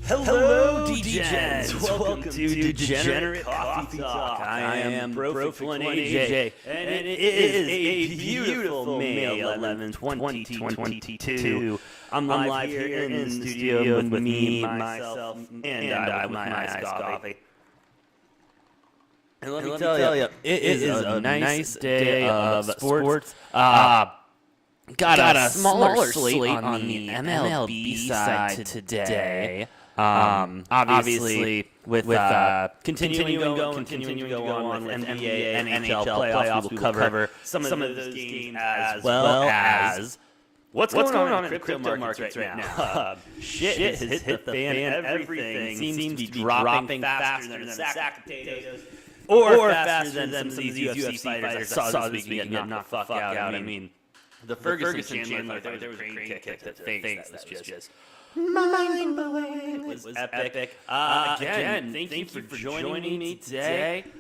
Hello, Degens! Welcome to Degenerate Coffee Talk. I am Brofic1 AJ, and it is a beautiful May 11th, 2022. I'm live here in the studio with me, myself, and I with my iced coffee. And let me tell you, it is a nice day of sports. Got a smaller slate on the MLB side today. Obviously, with continuing to go on with NBA and NHL playoffs, we will cover some of those games as well as what's going on in the crypto markets right now. Shit has hit the fan. Everything seems to be dropping faster than a sack of potatoes, or faster than some of these UFC fighters I saw this week get knocked the fuck out. I mean, the Ferguson Chandler, there was a crane kick to the face that was just mind-blowing. It was epic. Again, thank you for joining me today. If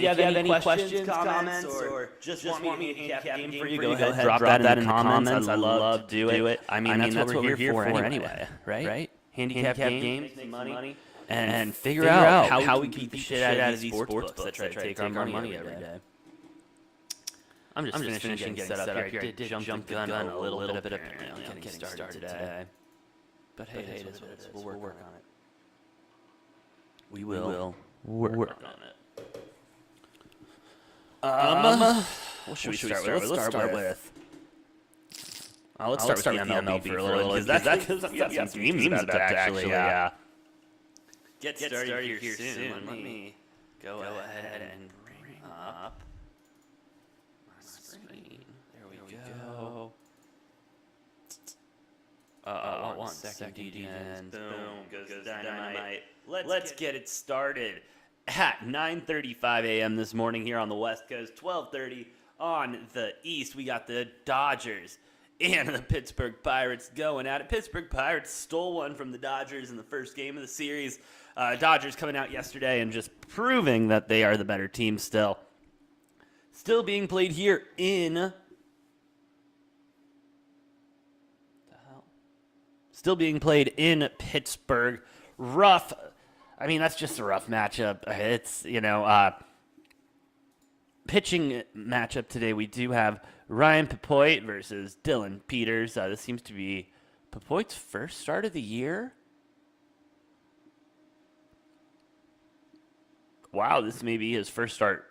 you have any questions, comments, or just want me to handicap a game for you, go ahead, drop that in the comments. I love to do it. I mean, that's what we're here for anyway, right? Handicap games, make money, and figure out how we keep the shit out of these sports books that try to take our money every day. I'm just finishing getting set up here. I did jump the gun a little bit apparently. I'm getting started today. But hey, it is what it is. We'll work on it. We will work on it. What should we start with? Let's start with the MLB for a little, because that's got some games about to actually get started here soon. Let me go ahead and bring up screen. There we go. 1 second, Degens. Boom, goes dynamite. Let's get it started. At 9:35 a.m. this morning here on the West Coast, 12:30 on the East, we got the Dodgers and the Pittsburgh Pirates going at it. Pittsburgh Pirates stole one from the Dodgers in the first game of the series. Dodgers coming out yesterday and just proving that they are the better team still. Still being played here in... Still being played in Pittsburgh. Rough. I mean, that's just a rough matchup. It's, pitching matchup today. We do have Ryan Papoit versus Dylan Peters. This seems to be Papoit's first start of the year. Wow, this may be his first start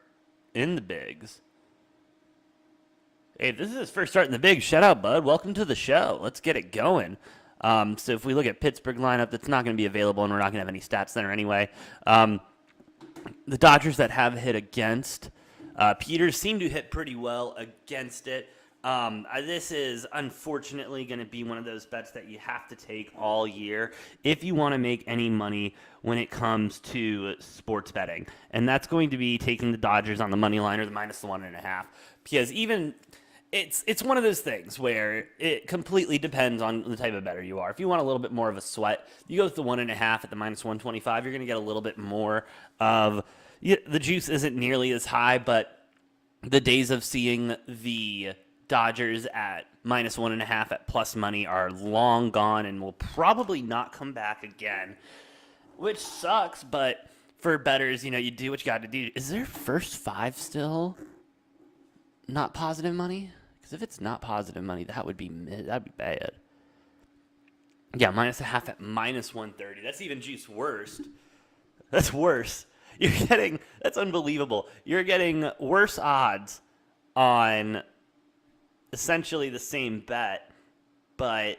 in the bigs. Hey, if this is his first start in the bigs, shout out, bud. Welcome to the show. Let's get it going. So if we look at Pittsburgh lineup, that's not going to be available, and we're not going to have any stats there anyway. The Dodgers that have hit against Peters seem to hit pretty well against it. This is unfortunately going to be one of those bets that you have to take all year if you want to make any money when it comes to sports betting. And that's going to be taking the Dodgers on the money line or the -1.5. Because even... It's one of those things where it completely depends on the type of bettor you are. If you want a little bit more of a sweat, you go with the 1.5 at the -125. You're going to get a little bit more of the juice isn't nearly as high, but the days of seeing the Dodgers at -1.5 at plus money are long gone and will probably not come back again, which sucks. But for bettors, you do what you got to do. Is their first 5 still not positive money? Because if it's not positive money, that'd be bad. Yeah, -0.5 at -130. That's even juice worse. That's worse. That's unbelievable. You're getting worse odds on essentially the same bet, but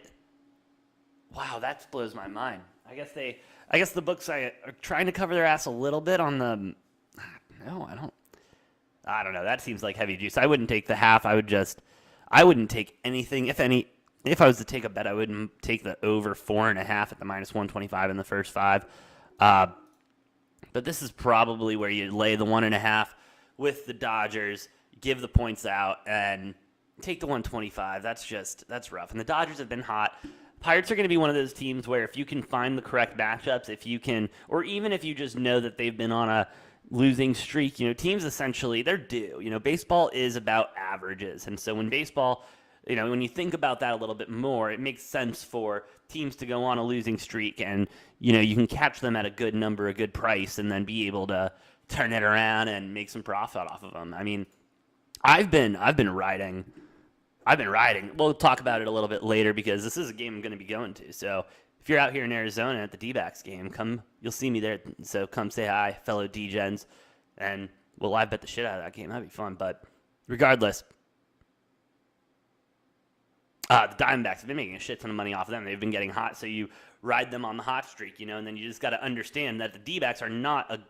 wow, that blows my mind. I guess the books are trying to cover their ass a little bit on the. No, I don't know. That seems like heavy juice. I wouldn't take the half. I wouldn't take anything. If I was to take a bet, I wouldn't take the over 4.5 at the -125 in the first 5. But this is probably where you lay the 1.5 with the Dodgers, give the points out, and take the 125. That's rough. And the Dodgers have been hot. Pirates are going to be one of those teams where if you can find the correct matchups, or even if you just know that they've been on a losing streak, teams essentially, they're due. Baseball is about averages. And so when baseball when you think about that a little bit more, it makes sense for teams to go on a losing streak, and you can catch them at a good number, a good price, and then be able to turn it around and make some profit off of them. I mean, I've been riding. We'll talk about it a little bit later because this is a game I'm going to be going to. So if you're out here in Arizona at the D-backs game, you'll see me there. So come say hi, fellow Degens, and we'll live bet the shit out of that game. That'd be fun. But regardless, the Diamondbacks have been making a shit ton of money off of them. They've been getting hot, so you ride them on the hot streak, and then you just got to understand that the D-backs are not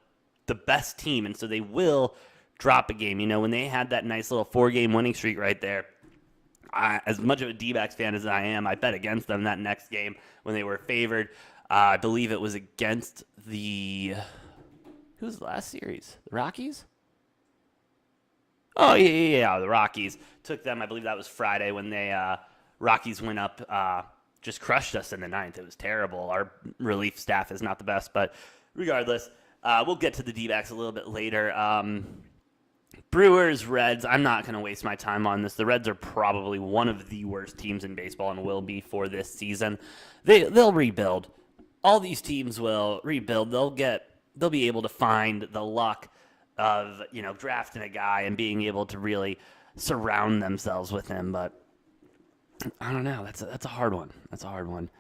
the best team, and so they will drop a game. When they had that nice little 4-game winning streak right there, as much of a D-backs fan as I am, I bet against them that next game when they were favored. I believe it was against who was the last series? The Rockies? Oh, yeah, the Rockies. Took them, I believe that was Friday when they Rockies went up, just crushed us in the ninth. It was terrible. Our relief staff is not the best, but regardless, we'll get to the D-backs a little bit later. Brewers, Reds, I'm not going to waste my time on this. The Reds are probably one of the worst teams in baseball and will be for this season. They'll rebuild. All these teams will rebuild. They'll be able to find the luck of, drafting a guy and being able to really surround themselves with him. But I don't know. That's a hard one.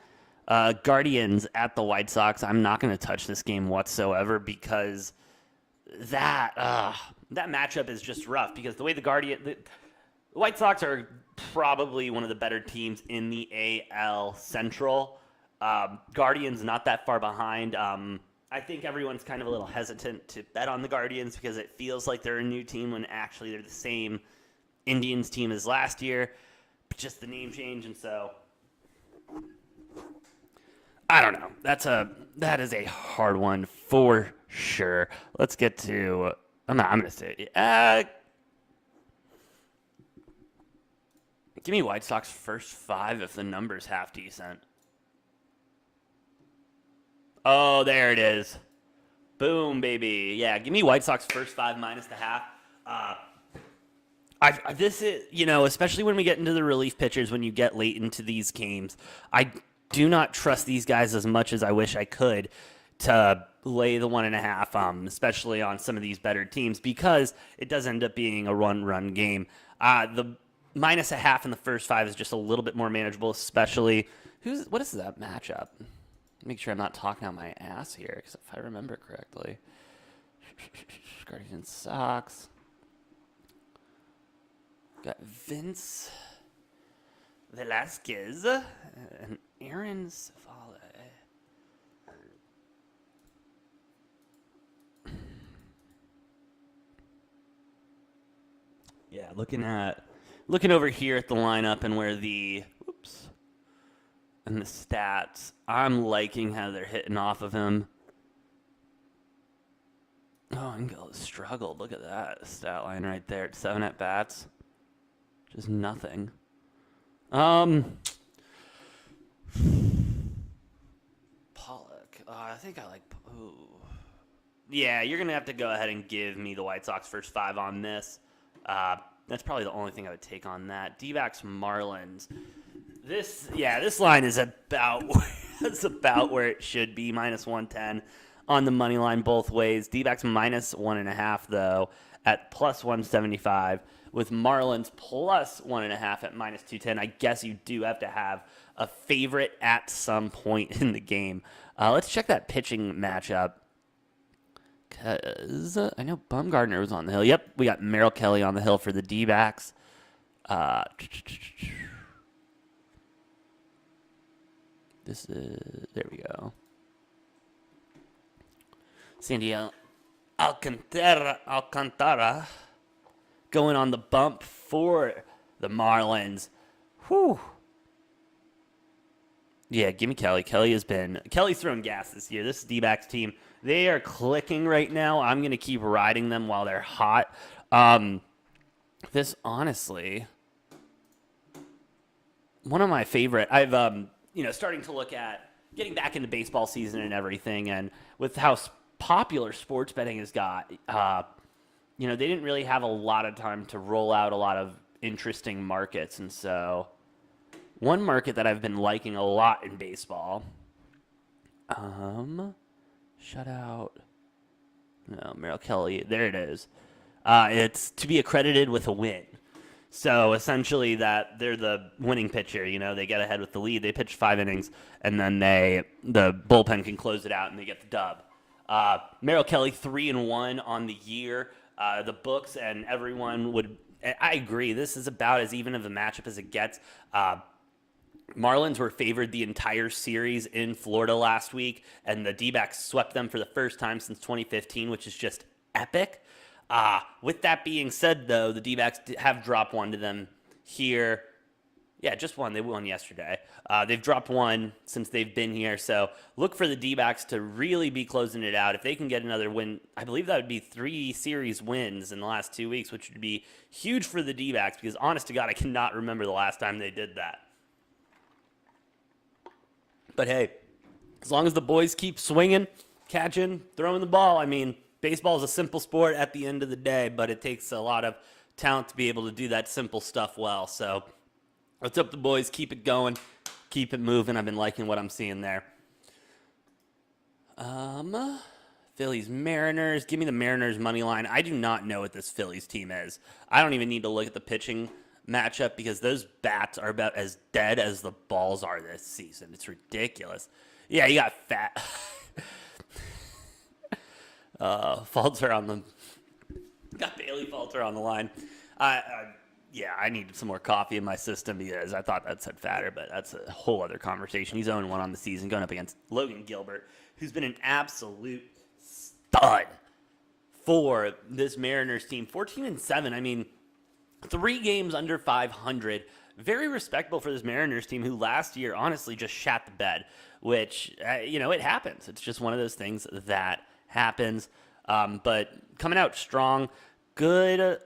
Guardians at the White Sox. I'm not going to touch this game whatsoever because that matchup is just rough because the way the White Sox are probably one of the better teams in the AL Central. Guardians not that far behind. I think everyone's kind of a little hesitant to bet on the Guardians because it feels like they're a new team when actually they're the same Indians team as last year, but just the name change, and so I don't know. That is a hard one for sure. Let's get to. I'm going to say. Give me White Sox first 5 if the number's half decent. Oh, there it is. Boom, baby. Yeah, give me White Sox first 5 minus the half. This is, especially when we get into the relief pitchers, when you get late into these games, I do not trust these guys as much as I wish I could to lay the 1.5, especially on some of these better teams, because it does end up being a run game. The minus a half in the first 5 is just a little bit more manageable, especially what is that matchup? Make sure I'm not talking out my ass here, because if I remember correctly, Guardians Sox. Got Vince Velasquez and Aaron Civale. Yeah, looking over here at the lineup and where and the stats, I'm liking how they're hitting off of him. Oh, Engel has struggled. Look at that stat line right there. 7 at bats. Just nothing. Pollock. I think I like. Ooh. Yeah, you're gonna have to go ahead and give me the White Sox first 5 on this. That's probably the only thing I would take on that. D-backs Marlins. This line is about where it should be, minus 110 on the money line both ways. D-backs minus 1.5 though at plus 175, with Marlins plus 1.5 at minus 210. I guess you do have to have a favorite at some point in the game. Let's check that pitching matchup, because I know Bumgarner was on the hill. Yep, we got Merrill Kelly on the hill for the D-backs. There we go. Sandy Alcantara going on the bump for the Marlins. Whew. Yeah, give me Kelly. Kelly's throwing gas this year. This D-backs team, they are clicking right now. I'm going to keep riding them while they're hot. This, honestly, one of my favorite. I've, starting to look at getting back into baseball season and everything, and with how popular sports betting has got, they didn't really have a lot of time to roll out a lot of interesting markets. And so one market that I've been liking a lot in baseball, shut out. No, Merrill Kelly. There it is. It's to be accredited with a win. So essentially that they're the winning pitcher, they get ahead with the lead. They pitch 5 innings, and then the bullpen can close it out, and they get the dub. Merrill Kelly 3-1 on the year. The books and everyone would. I agree. This is about as even of a matchup as it gets. Marlins were favored the entire series in Florida last week, and the D-backs swept them for the first time since 2015, which is just epic. With that being said, though, the D-backs have dropped one to them here. Yeah, just one. They won yesterday. They've dropped one since they've been here, so look for the D-backs to really be closing it out. If they can get another win, I believe that would be 3 series wins in the last 2 weeks, which would be huge for the D-backs because, honest to God, I cannot remember the last time they did that. But, hey, as long as the boys keep swinging, catching, throwing the ball, I mean, baseball is a simple sport at the end of the day, but it takes a lot of talent to be able to do that simple stuff well. So what's up, the boys? Keep it going. Keep it moving. I've been liking what I'm seeing there. Phillies, Mariners. Give me the Mariners money line. I do not know what this Phillies team is. I don't even need to look at the pitching matchup because those bats are about as dead as the balls are this season. It's ridiculous. Yeah, you got fat. Falter on the got Bailey Falter on the line. Yeah, I need some more coffee in my system because I thought that said fatter, but that's a whole other conversation. He's 0-1 on the season, going up against Logan Gilbert, who's been an absolute stud for this Mariners team. 14-7. I mean, 3 games under 500. Very respectable for this Mariners team, who last year honestly just shat the bed, which it happens. It's just one of those things that happens. But coming out strong, good.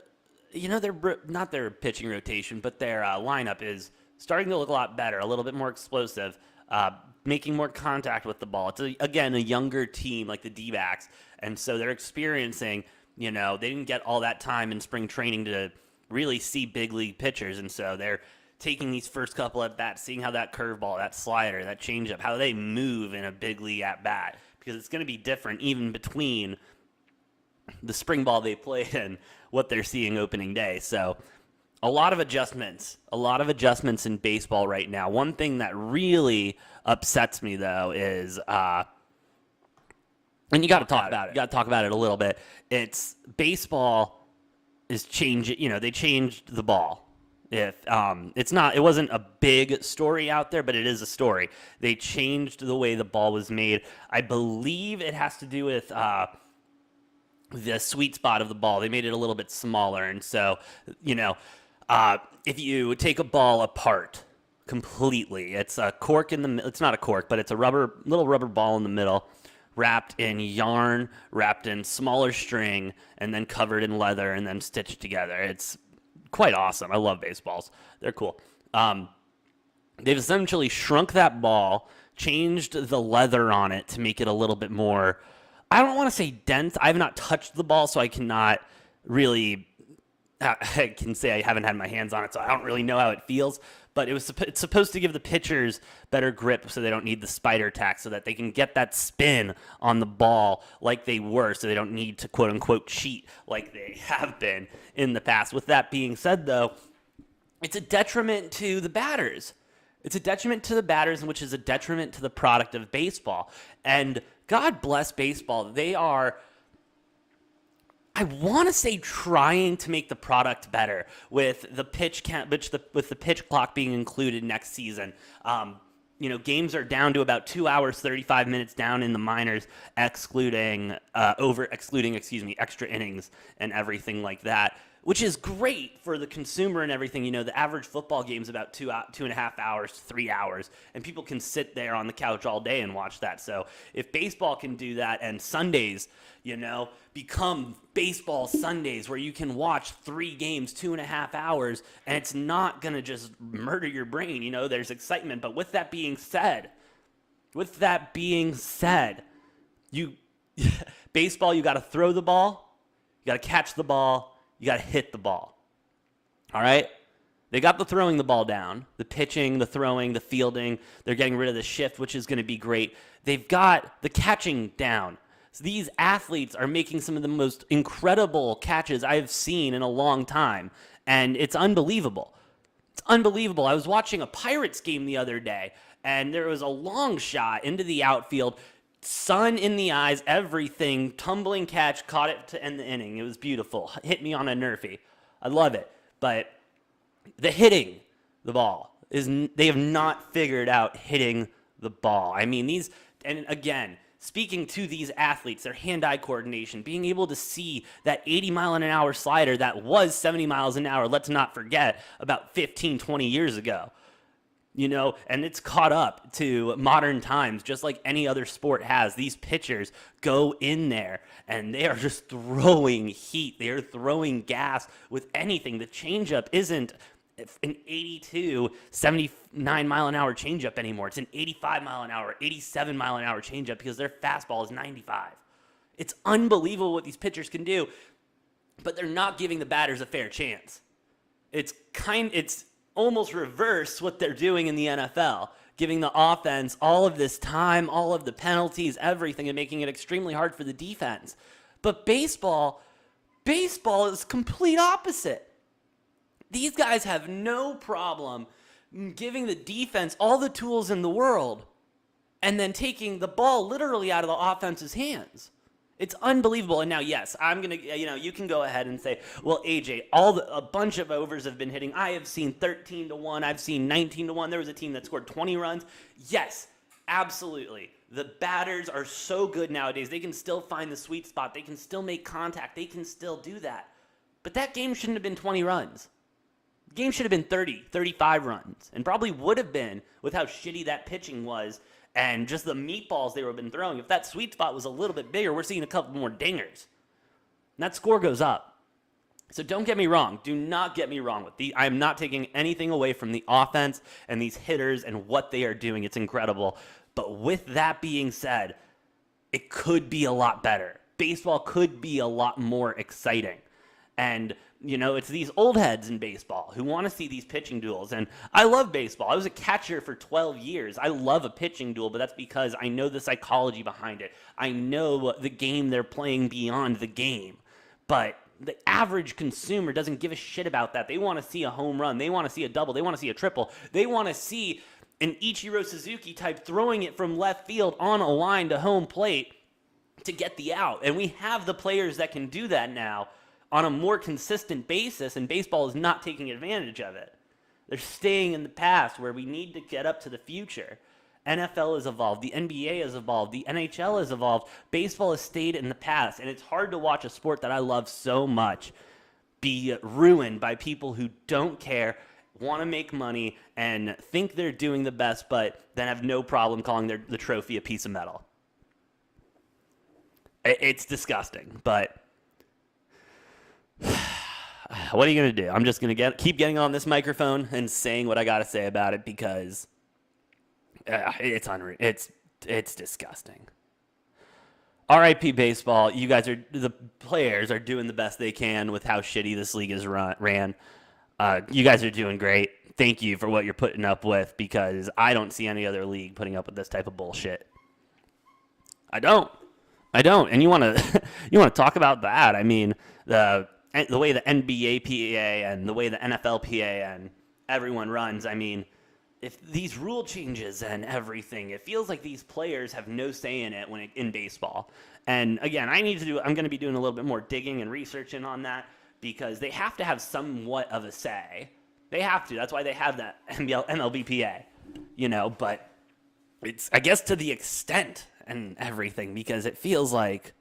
They're not their pitching rotation, but their lineup is starting to look a lot better, a little bit more explosive, making more contact with the ball. It's, again, a younger team like the D-backs, and so they're experiencing, they didn't get all that time in spring training to really see big league pitchers, and so they're taking these first couple at bats, seeing how that curveball, that slider, that changeup, how they move in a big league at bat, because it's going to be different even between the spring ball they played and what they're seeing opening day. So a lot of adjustments in baseball right now. One thing that really upsets me, though, is, and you got to talk about it. You got to talk about it a little bit. It's baseball is changing. They changed the ball. It wasn't a big story out there, but it is a story. They changed the way the ball was made. I believe it has to do with the sweet spot of the ball. They made it a little bit smaller, and so if you take a ball apart completely, it's a cork in the. It's not a cork, but it's a little rubber ball in the middle, wrapped in yarn, wrapped in smaller string, and then covered in leather, and then stitched together. It's quite awesome. I love baseballs. They're cool. They've essentially shrunk that ball, changed the leather on it to make it a little bit more, I don't want to say dense. I have not touched the ball, so I cannot really, I can say I haven't had my hands on it, so I don't really know how it feels. But it's supposed to give the pitchers better grip so they don't need the spider tack, so that they can get that spin on the ball like they were, so they don't need to quote-unquote cheat like they have been in the past. With that being said, though, it's a detriment to the batters. It's a detriment to the batters, which is a detriment to the product of baseball. And God bless baseball. They are, I want to say, trying to make the product better with the with the pitch clock being included next season. Games are down to about 2 hours, 35 minutes down in the minors, excluding extra innings and everything like that, which is great for the consumer and everything. The average football game is about 2.5 hours, 3 hours, and people can sit there on the couch all day and watch that. So if baseball can do that, and Sundays, become baseball Sundays where you can watch 3 games, 2.5 hours, and it's not going to just murder your brain. There's excitement. But with that being said, baseball, you got to throw the ball, you got to catch the ball, you got to hit the ball. All right? They got the throwing the ball down, the pitching, the throwing, the fielding. They're getting rid of the shift, which is going to be great. They've got the catching down. So these athletes are making some of the most incredible catches I've seen in a long time, and it's unbelievable. It's unbelievable. I was watching a Pirates game the other day, and there was a long shot into the outfield, sun in the eyes, everything, tumbling catch, caught it to end the inning. It was beautiful. Hit me on a nerfy. I love it. But the hitting the ball they have not figured out hitting the ball. I mean, and again, speaking to these athletes, their hand-eye coordination, being able to see that 80-mile-an-hour slider that was 70 miles an hour, let's not forget, about 15, 20 years ago. And it's caught up to modern times, just like any other sport has. These pitchers go in there, and they are just throwing heat. They are throwing gas with anything. The changeup isn't an 82, 79-mile-an-hour changeup anymore. It's an 85-mile-an-hour, 87-mile-an-hour changeup because their fastball is 95. It's unbelievable what these pitchers can do, but they're not giving the batters a fair chance. It's almost reverse what they're doing in the NFL, giving the offense all of this time, all of the penalties, everything, and making it extremely hard for the defense. But baseball is complete opposite. These guys have no problem giving the defense all the tools in the world and then taking the ball literally out of the offense's hands. It's unbelievable. And now, yes, I'm going to, you can go ahead and say, well, AJ, a bunch of overs have been hitting. I have seen 13-1. I've seen 19-1. There was a team that scored 20 runs. Yes, absolutely. The batters are so good nowadays. They can still find the sweet spot. They can still make contact. They can still do that. But that game shouldn't have been 20 runs. The game should have been 30, 35 runs, and probably would have been with how shitty that pitching was and just the meatballs they were been throwing. If that sweet spot was a little bit bigger, we're seeing a couple more dingers. And that score goes up. So don't get me wrong. Do not get me wrong. I am not taking anything away from the offense and these hitters and what they are doing. It's incredible. But with that being said, it could be a lot better. Baseball could be a lot more exciting. And it's these old heads in baseball who want to see these pitching duels. And I love baseball. I was a catcher for 12 years. I love a pitching duel, but that's because I know the psychology behind it. I know the game they're playing beyond the game. But the average consumer doesn't give a shit about that. They want to see a home run. They want to see a double. They want to see a triple. They want to see an Ichiro Suzuki type throwing it from left field on a line to home plate to get the out. And we have the players that can do that now on a more consistent basis, and baseball is not taking advantage of it. They're staying in the past where we need to get up to the future. NFL has evolved. The NBA has evolved. The NHL has evolved. Baseball has stayed in the past, and it's hard to watch a sport that I love so much be ruined by people who don't care, want to make money, and think they're doing the best, but then have no problem calling the trophy a piece of metal. It's disgusting, but what are you going to do? I'm just going to keep getting on this microphone and saying what I got to say about it because it's unreal. It's disgusting. RIP baseball. The players are doing the best they can with how shitty this league is ran. You guys are doing great. Thank you for what you're putting up with because I don't see any other league putting up with this type of bullshit. I don't. And you want to talk about that? I mean, the way the NBA PA and the way the NFL PA and everyone runs, I mean, if these rule changes and everything, it feels like these players have no say in it in baseball. And again, I'm going to be doing a little bit more digging and researching on that because they have to have somewhat of a say. They have to. That's why they have that MLB PA, but it's, I guess, to the extent and everything because it feels like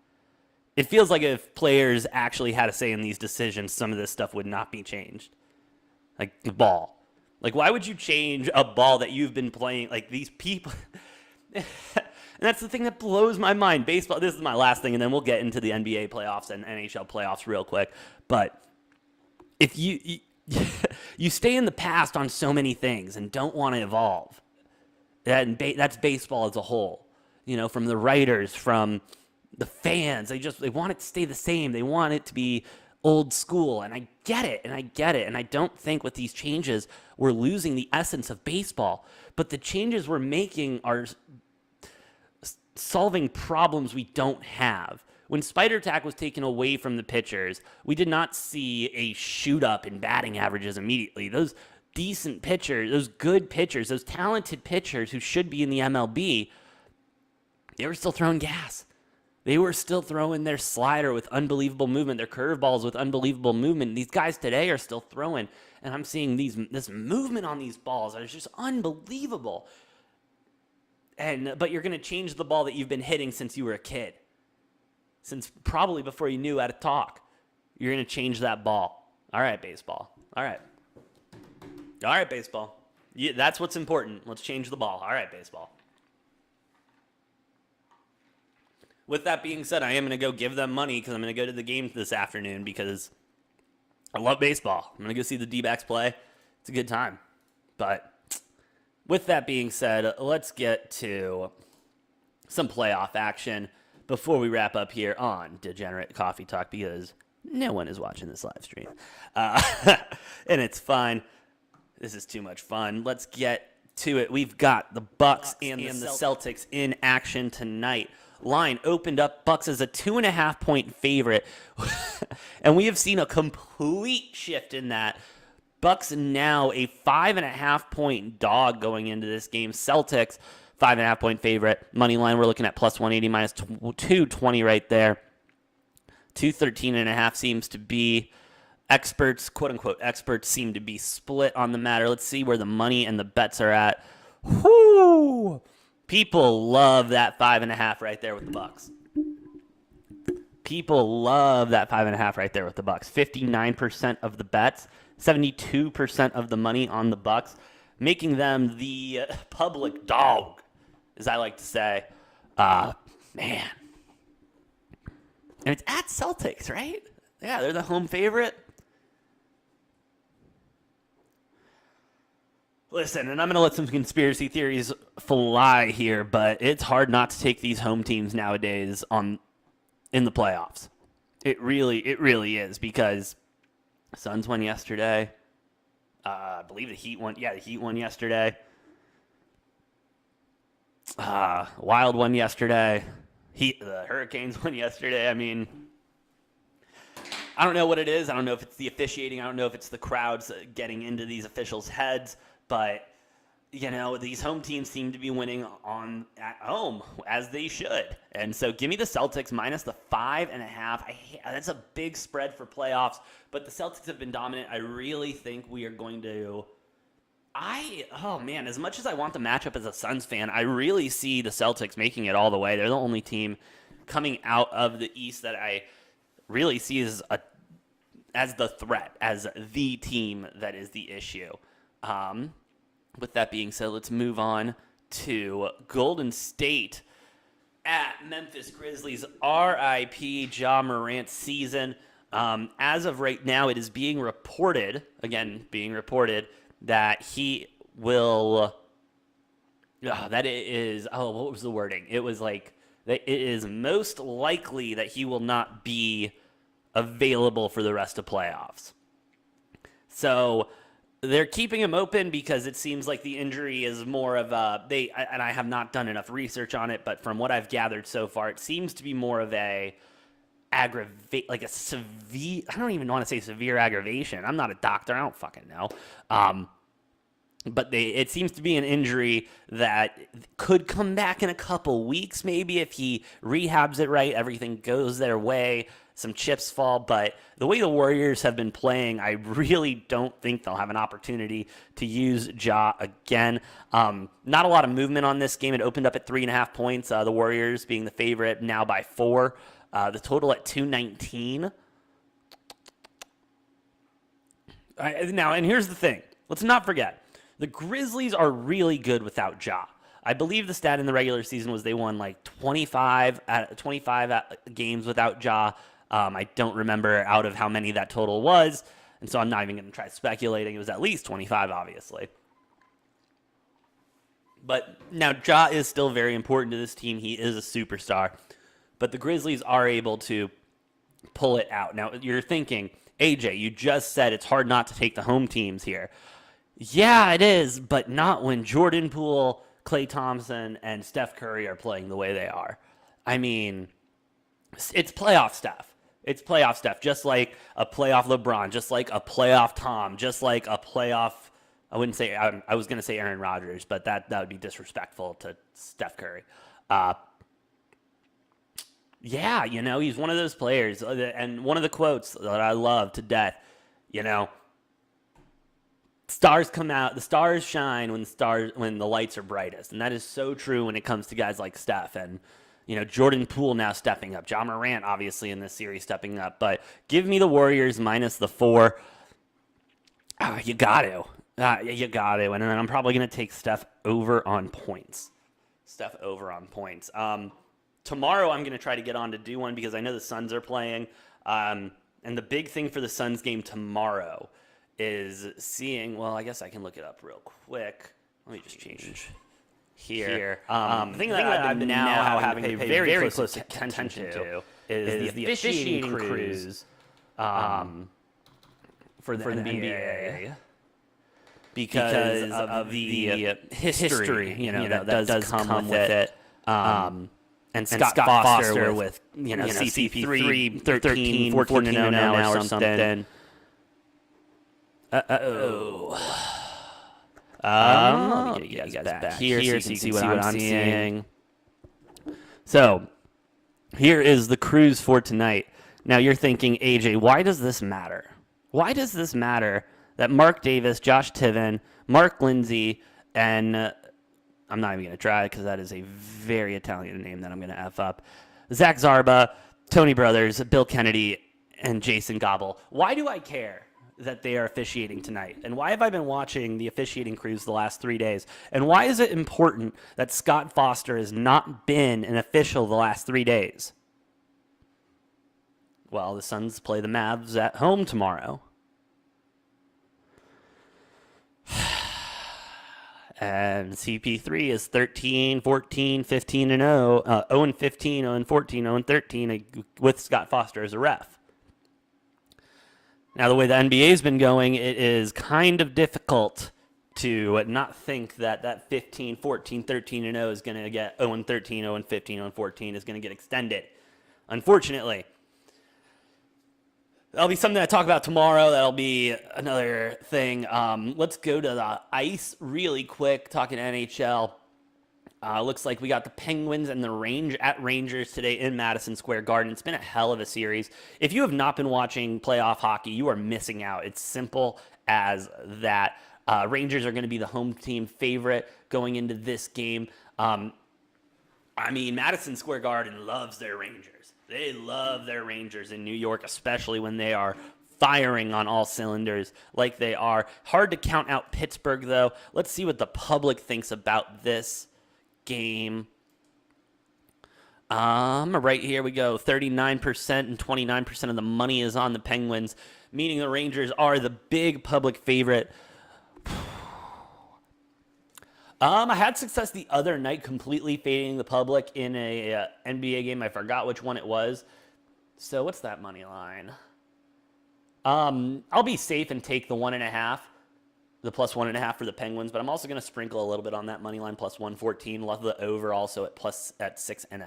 if players actually had a say in these decisions, some of this stuff would not be changed. Like the ball. Like, why would you change a ball that you've been playing? Like, these people. And that's the thing that blows my mind. Baseball, this is my last thing, and then we'll get into the NBA playoffs and NHL playoffs real quick. But if you stay in the past on so many things and don't want to evolve, that's baseball as a whole. From the writers, from the fans, they want it to stay the same. They want it to be old school, and I get it, and I don't think with these changes we're losing the essence of baseball, but the changes we're making are solving problems we don't have. When Spider Tack was taken away from the pitchers, we did not see a shoot up in batting averages immediately. Those decent pitchers, those good pitchers, those talented pitchers who should be in the MLB, they were still throwing gas. They were still throwing their slider with unbelievable movement, their curveballs with unbelievable movement. These guys today are still throwing, and I'm seeing this movement on these balls that is just unbelievable. But you're going to change the ball that you've been hitting since you were a kid, since probably before you knew how to talk. You're going to change that ball. All right, baseball. All right, baseball. Yeah, that's what's important. Let's change the ball. All right, baseball. With that being said, I am going to go give them money because I'm going to go to the game this afternoon because I love baseball. I'm going to go see the D-backs play. It's a good time. But with that being said, let's get to some playoff action before we wrap up here on Degenerate Coffee Talk because no one is watching this live stream. And it's fine. This is too much fun. Let's get to it. We've got the Bucks and the Celtics in action tonight. Line opened up Bucks as a 2.5-point favorite. And we have seen a complete shift in that. Bucks now a 5.5-point dog going into this game. Celtics 5.5-point favorite. Money line, we're looking at plus 180 minus 220 right there. 213.5 seems to be experts, quote unquote experts, seem to be split on the matter. Let's see where the money and the bets are at. Whoo! People love that 5.5 right there with the Bucks. People love that 5.5 right there with the Bucks. 59% of the bets, 72% of the money on the Bucks, making them the public dog, as I like to say. Man. And it's at Celtics, right? Yeah, they're the home favorite. Listen, and I'm going to let some conspiracy theories fly here, but it's hard not to take these home teams nowadays in the playoffs. It really is because Suns won yesterday. I believe the Heat won. Yeah, the Heat won yesterday. Wild won yesterday. The Hurricanes won yesterday. I mean, I don't know what it is. I don't know if it's the officiating. I don't know if it's the crowds getting into these officials' heads. But, these home teams seem to be winning at home, as they should. And so give me the Celtics minus the 5.5. That's a big spread for playoffs. But the Celtics have been dominant. I really think we are going to... as much as I want the matchup as a Suns fan, I really see the Celtics making it all the way. They're the only team coming out of the East that I really see as the threat, as the team that is the issue. With that being said, let's move on to Golden State at Memphis Grizzlies. RIP Ja Morant season. As of right now, it is being reported that he will. That it is. Oh, what was the wording? It was like that it is most likely that he will not be available for the rest of playoffs. So they're keeping him open because it seems like the injury is more of and I have not done enough research on it, but from what I've gathered so far, it seems to be more of a severe, I don't even want to say severe aggravation. I'm not a doctor. I don't fucking know. But it seems to be an injury that could come back in a couple weeks, maybe if he rehabs it right, everything goes their way, some chips fall. But the way the Warriors have been playing, I really don't think they'll have an opportunity to use Ja again. Not a lot of movement on this game. It opened up at 3.5 points. The Warriors being the favorite now by 4. The total at 219. Now, and here's the thing. Let's not forget. The Grizzlies are really good without Ja. I believe the stat in the regular season was they won like 25 games without Ja. I don't remember out of how many that total was, and so I'm not even going to try speculating. It was at least 25, obviously. But now Ja is still very important to this team. He is a superstar. But the Grizzlies are able to pull it out. Now, you're thinking, AJ, you just said it's hard not to take the home teams here. Yeah, it is, but not when Jordan Poole, Klay Thompson, and Steph Curry are playing the way they are. I mean, it's playoff stuff. It's playoff stuff, just like a playoff LeBron, just like a playoff Tom, just like a playoff, I wouldn't say, I was going to say Aaron Rodgers, but that would be disrespectful to Steph Curry. Yeah, he's one of those players. And one of the quotes that I love to death, stars come out, the stars shine when the lights are brightest. And that is so true when it comes to guys like Steph and, Jordan Poole now stepping up. Ja Morant, obviously, in this series stepping up. But give me the Warriors minus the 4. You got to. You got to. And then I'm probably going to take Steph over on points. Tomorrow I'm going to try to get on to do one because I know the Suns are playing. And the big thing for the Suns game tomorrow is seeing, well, I guess I can look it up real quick. Let me just change here. The thing that I've been now having to pay very close attention to is the officiating crews for the NBA. Because of the history, that does come with it. And Scott Foster with, CP3, 13, 14-0 now or something. Let me get you guys back here so you can see what I'm seeing. So, here is the cruise for tonight. Now, you're thinking, AJ, why does this matter? Why does this matter that Mark Davis, Josh Tiven, Mark Lindsay, and I'm not even going to try because that is a very Italian name that I'm going to F up, Zach Zarba, Tony Brothers, Bill Kennedy, and Jason Gobble. Why do I care that they are officiating tonight? And why have I been watching the officiating crews the last 3 days? And why is it important that Scott Foster has not been an official the last 3 days? Well, the Suns play the Mavs at home tomorrow. And CP3 is 13, 14, 15, and 0. 0 and 15, 0 and 14, 0 and 13 with Scott Foster as a ref. Now, the way the NBA's been going, it is kind of difficult to not think that 15, 14, 13, and 0 is going to get 0 and 13, 0 and 15, 0 and 14 is going to get extended. Unfortunately. That'll be something I talk about tomorrow. That'll be another thing. Let's go to the ice really quick, talking NHL. Looks like we got the Penguins and the Rangers today in Madison Square Garden. It's been a hell of a series. If you have not been watching playoff hockey, you are missing out. It's simple as that. Rangers are going to be the home team favorite going into this game. Madison Square Garden loves their Rangers. They love their Rangers in New York, especially when they are firing on all cylinders like they are. Hard to count out Pittsburgh, though. Let's see what the public thinks about this game. Right here we go. 39% and 29% of the money is on the Penguins, meaning the Rangers are the big public favorite. I had success the other night completely fading the public in a NBA game. I forgot which one it was. So what's that money line? I'll be safe and take the 1.5, the plus 1.5 for the Penguins, but I'm also going to sprinkle a little bit on that money line, plus 114. Love the over also at 6.5.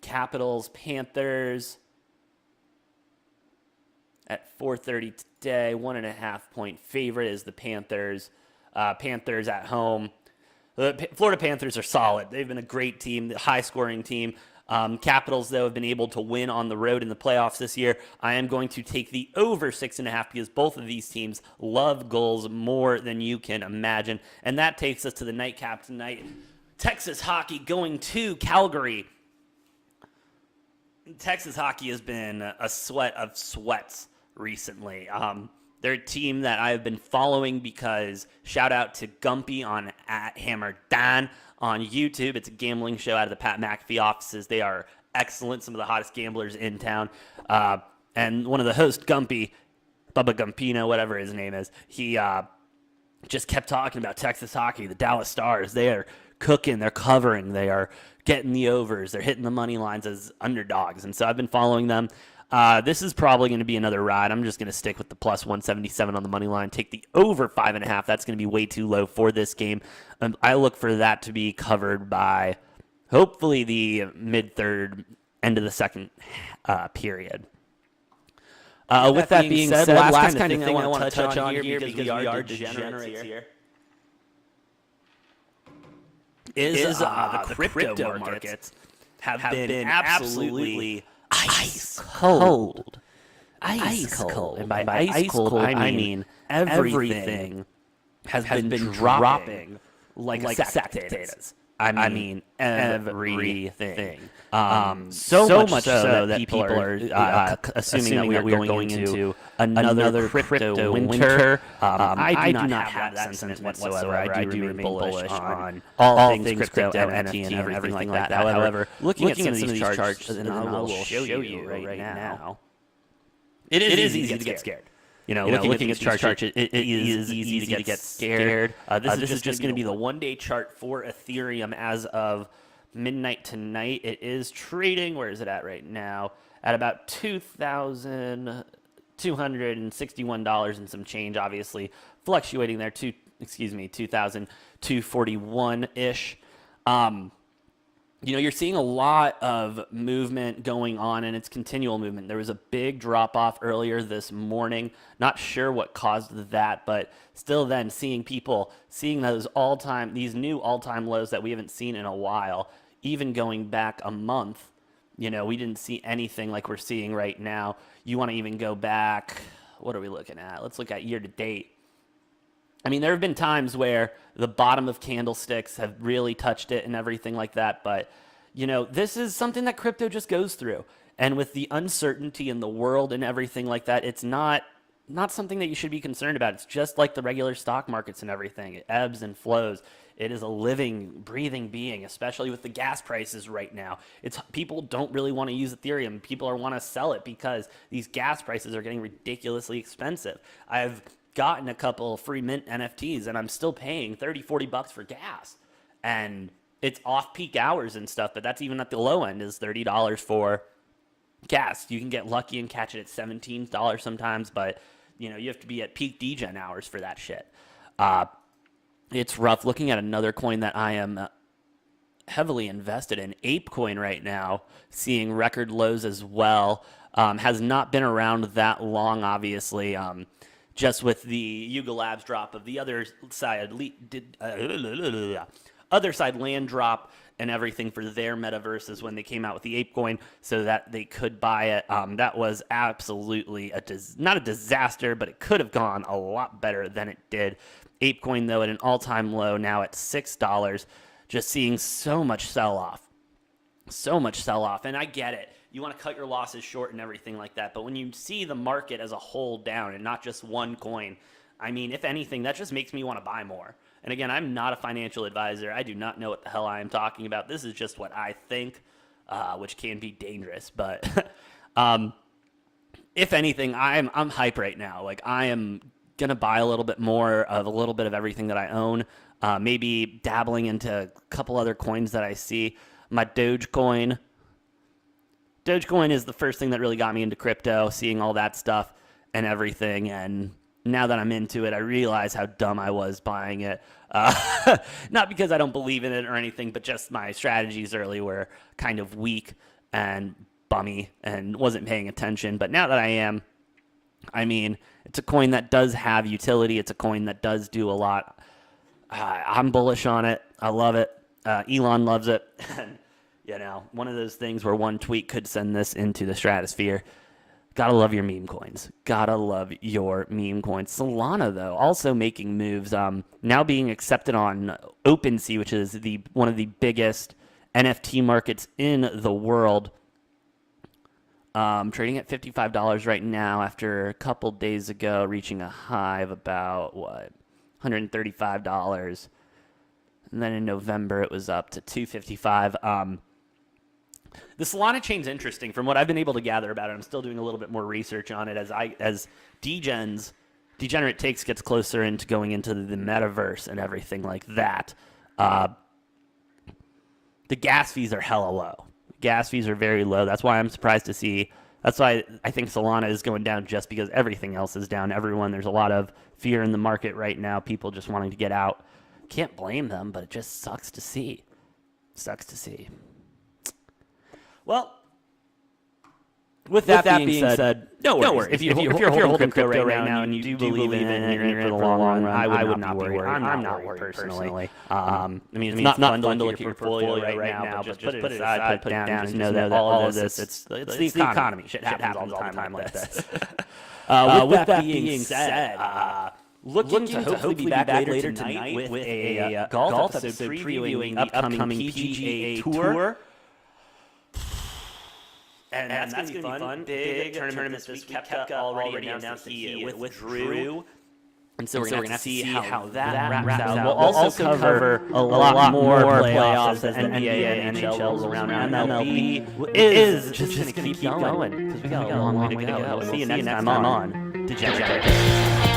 Capitals, Panthers at 4:30 today. 1.5 point favorite is the Panthers. Panthers at home. The Florida Panthers are solid. They've been a great team, the high-scoring team. Capitals, though, have been able to win on the road in the playoffs this year. I am going to take the over 6.5 because both of these teams love goals more than you can imagine. And that takes us to the nightcap tonight. Texas hockey going to Calgary. Texas hockey has been a sweat of sweats recently. They're a team that I've been following because shout out to Gumpy on @HammerDan on YouTube. It's a gambling show out of the Pat McAfee offices. They are excellent, some of the hottest gamblers in town. And one of the hosts, Gumpy, Bubba Gumpino, whatever his name is, he just kept talking about Texas hockey, the Dallas Stars. They are cooking, they're covering, they are getting the overs. They're hitting the money lines as underdogs. And so I've been following them. This is probably going to be another ride. I'm just going to stick with the plus 177 on the money line. Take the over 5.5. That's going to be way too low for this game. I look for that to be covered by hopefully the mid-third, end of the second period. With that being said, last kind of thing I want to touch on here because we are degenerates here is the crypto markets have been absolutely ice cold. Ice cold. And by ice cold, I mean everything has been dropping like a sack of potatoes. I mean everything. So much so that people are assuming that we are going into another crypto winter. I do not have that sentiment whatsoever. I do remain bullish on all things crypto, NFT, and everything like that. However, looking at some of these charts, and I will show you right now, it is easy to get scared. Looking at these charts, it is easy to get scared. This is just going to be the one-day chart for Ethereum as of midnight tonight. It is trading, where is it at right now? At about $2,261 and some change, obviously fluctuating there. 2,241-ish. You're seeing a lot of movement going on, and it's continual movement. There was a big drop-off earlier this morning. Not sure what caused that, but still then seeing these new all-time lows that we haven't seen in a while, even going back a month. We didn't see anything like we're seeing right now. You want to even go back, what are we looking at? Let's look at year-to-date. I mean, there have been times where the bottom of candlesticks have really touched it and everything like that. But, this is something that crypto just goes through. And with the uncertainty in the world and everything like that, it's not something that you should be concerned about. It's just like the regular stock markets and everything. It ebbs and flows. It is a living, breathing being, especially with the gas prices right now. People don't really want to use Ethereum. People want to sell it because these gas prices are getting ridiculously expensive. I've gotten a couple free mint NFTs and I'm still paying $30-$40 for gas, and it's off peak hours and stuff, but that's even at the low end is $30 for gas. You can get lucky and catch it at $17 sometimes, but you have to be at peak degen hours for that shit. It's rough. Looking at another coin that I am heavily invested in, ApeCoin right now, seeing record lows as well. Has not been around that long, obviously. Just with the Yuga Labs drop of the other side land drop and everything for their metaverses when they came out with the ApeCoin so that they could buy it. That was absolutely not a disaster, but it could have gone a lot better than it did. ApeCoin, though, at an all-time low, now at $6, just seeing so much sell-off. And I get it. You want to cut your losses short and everything like that. But when you see the market as a whole down and not just one coin, I mean, if anything, that just makes me want to buy more. And again, I'm not a financial advisor. I do not know what the hell I am talking about. This is just what I think, which can be dangerous. But if anything, I'm hype right now. Like, I am going to buy a little bit more of a little bit of everything that I own. Maybe dabbling into a couple other coins that I see. My Dogecoin is the first thing that really got me into crypto, seeing all that stuff and everything. And now that I'm into it, I realize how dumb I was buying it. Not because I don't believe in it or anything, but just my strategies early were kind of weak and bummy and wasn't paying attention. But now that I am, I mean, it's a coin that does have utility. It's a coin that does do a lot. I'm bullish on it. I love it. Elon loves it. One of those things where one tweet could send this into the stratosphere. Gotta love your meme coins. Solana, though, also making moves. Now being accepted on OpenSea, which is one of the biggest NFT markets in the world. Trading at $55 right now after a couple days ago reaching a high of about, $135. And then in November, it was up to $255. The Solana chain's interesting from what I've been able to gather about it. I'm still doing a little bit more research on it as Degenerate gets closer into going into the metaverse and everything like that. the gas fees are hella low. Gas fees are very low. That's why I'm surprised to see. That's why I think Solana is going down, just because everything else is down. There's a lot of fear in the market right now. People just wanting to get out. Can't blame them, but it just sucks to see. Sucks to see. Well, with that being said, no worries. If you're holding crypto right now and you do believe in it and you're in it for the long run, I would not be worried. I'm not worried personally. I mean, it's not fun to look at your portfolio right now, but just put it aside, put it down, just know that all of this, it's the economy. Shit happens all the time like this. With that being said, looking to hopefully be back later tonight with a golf episode previewing the upcoming PGA Tour. And that's going to be fun. Big tournament this week. Kepka already announced that he withdrew. And so we're going to have to see how that wraps out. We'll also cover a lot more playoffs as the NBA and NHL rolls around. MLB is just going to keep going because we got a long way to go. We'll see you next time on Degenerate.